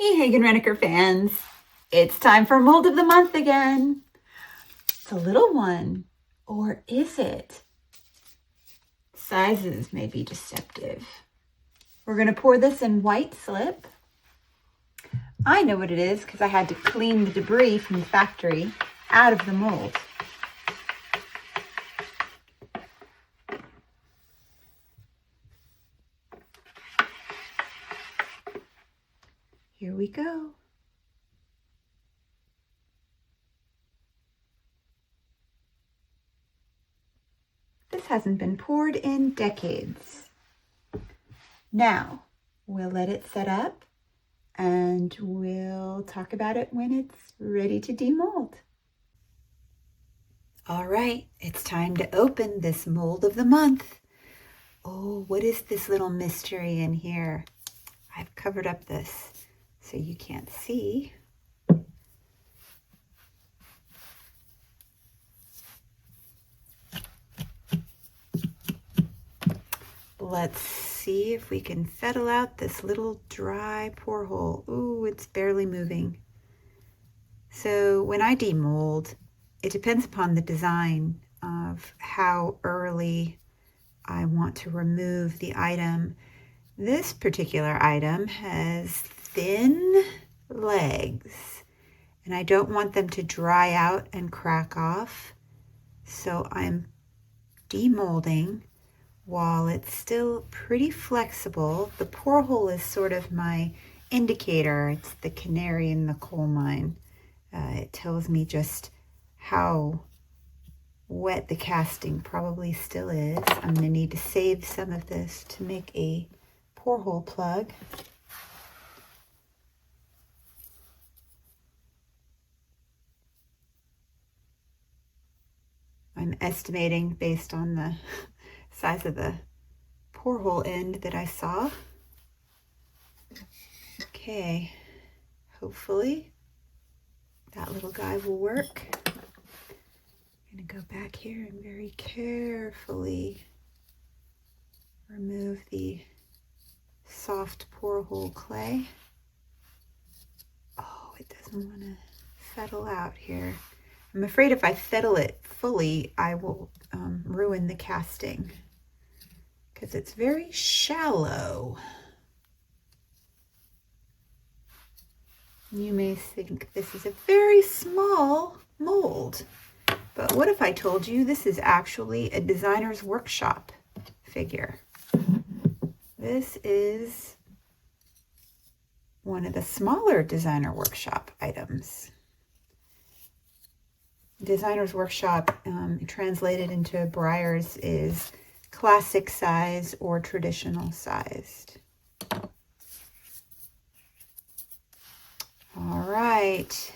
Hey Hagen-Renaker fans, it's time for Mold of the Month again. It's a little one, or is it? Sizes may be deceptive. We're going to pour this in white slip. I know what it is because I had to clean the debris from the factory out of the mold. Here we go. This hasn't been poured in decades. Now, we'll let it set up and we'll talk about it when it's ready to demold. All right, it's time to open this mold of the month. Oh, what is this little mystery in here? I've covered up this so you can't see. Let's see if we can fettle out this little dry pour hole. Ooh, it's barely moving. So when I demold, it depends upon the design of how early I want to remove the item. This particular item has thin legs and I don't want them to dry out and crack off. So I'm demolding while it's still pretty flexible. The pour hole is sort of my indicator. It's the canary in the coal mine. It tells me just how wet the casting probably still is. I'm going to need to save some of this to make a pour hole plug. I'm estimating based on the size of the pour hole end that I saw. Okay, hopefully that little guy will work. I'm going to go back here and very carefully remove the soft pour hole clay. Oh, it doesn't want to fettle out here. I'm afraid if I fettle it fully, I will ruin the casting because it's very shallow. You may think this is a very small mold, but what if I told you this is actually a designer's workshop figure? This is one of the smaller designer workshop items. Designer's workshop, translated into Breyers, is classic size or traditional sized. All right,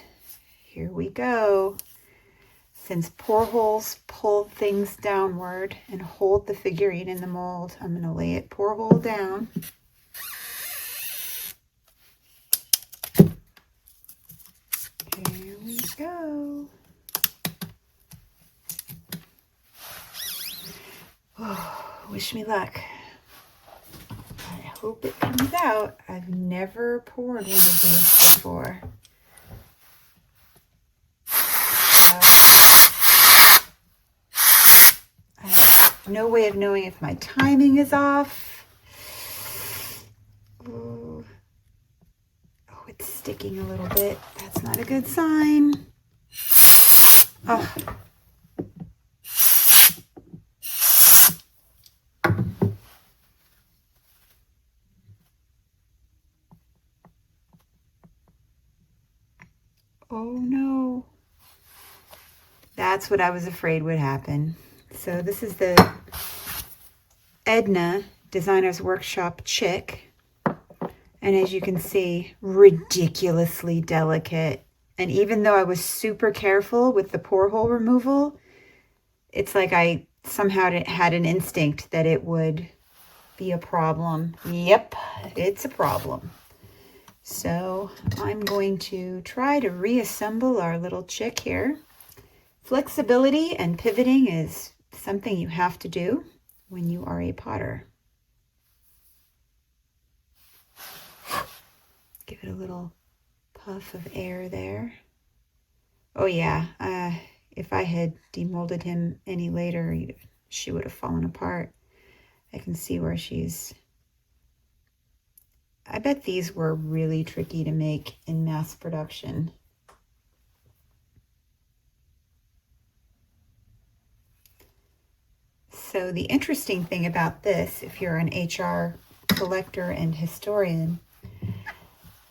here we go. Since pour holes pull things downward and hold the figurine in the mold, I'm going to lay it pour hole down. Here we go. Oh, wish me luck. I hope it comes out. I've never poured one of these before. I have no way of knowing if my timing is off. Oh, it's sticking a little bit. That's not a good sign. Oh. Oh no. That's what I was afraid would happen. So this is the Edna Designer's Workshop Chick. And as you can see, ridiculously delicate. And even though I was super careful with the pour hole removal, it's like I somehow had an instinct that it would be a problem. Yep, it's a problem. So I'm going to try to reassemble our little chick here. Flexibility and pivoting is something you have to do when you are a potter. Give Put a little puff of air there. Oh yeah, if I had demolded him any later, she would have fallen apart. I can see where I bet these were really tricky to make in mass production. So the interesting thing about this, if you're an HR collector and historian,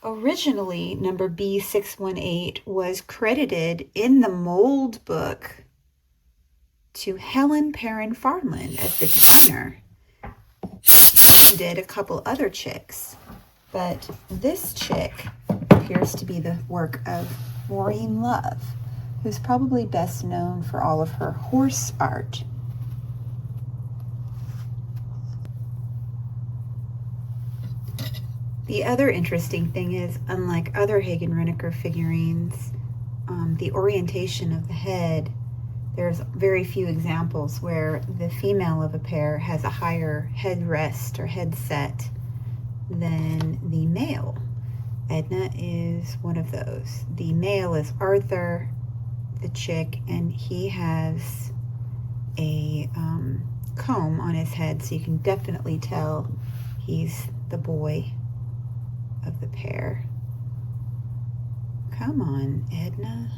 originally number B618 was credited in the mold book to Helen Perrin Farland as the designer. She did a couple other chicks, but this chick appears to be the work of Maureen Love, who's probably best known for all of her horse art. The other interesting thing is, unlike other Hagen-Renaker figurines, the orientation of the head, there's very few examples where the female of a pair has a higher headrest or headset than the male. Edna is one of those. The male is Arthur, the chick, and he has a comb on his head, so you can definitely tell he's the boy of the pair. Come on, Edna.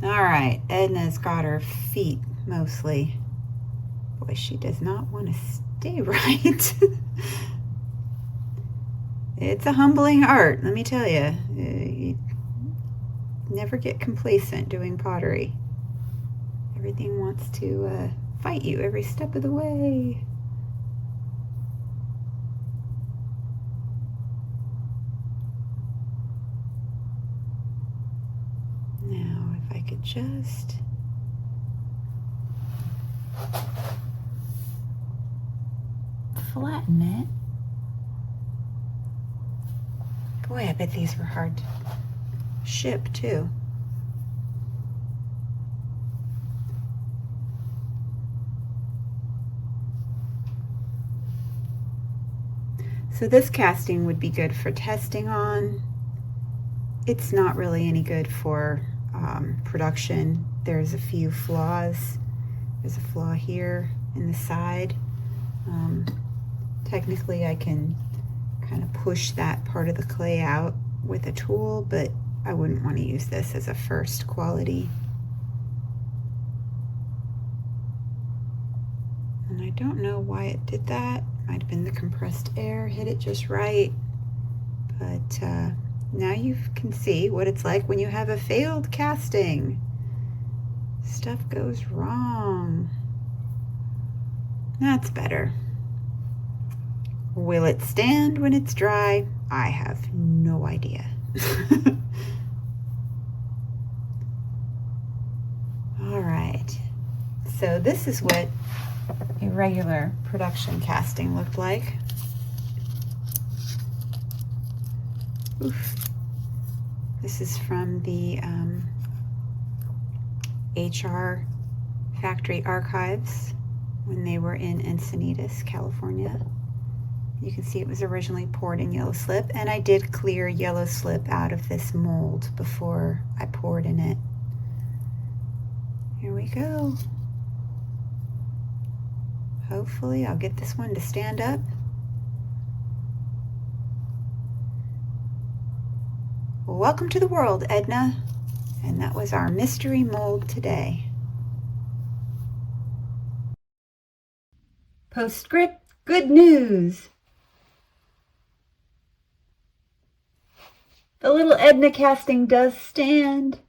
All right, Edna's got her feet mostly. Boy, she does not want to stay right. It's a humbling art, let me tell you. You never get complacent doing pottery. Everything wants to fight you every step of the way. Now, if I could just flatten it. Boy, I bet these were hard to ship too. So this casting would be good for testing on. It's not really any good for production. There's a few flaws. There's a flaw here in the side. Technically I can kind of push that part of the clay out with a tool, but I wouldn't want to use this as a first quality. And I don't know why it did that. Might have been the compressed air hit it just right. But now you can see what it's like when you have a failed casting. Stuff goes wrong. That's better. Will it stand when it's dry? I have no idea. All right, so this is what a regular production casting looked like. Oof. This is from the HR factory archives when they were in Encinitas, California. You can see it was originally poured in yellow slip, and I did clear yellow slip out of this mold before I poured in it. Here we go. Hopefully I'll get this one to stand up. Well, welcome to the world, Edna. And that was our mystery mold today. Postscript, good news. The little Edna casting does stand.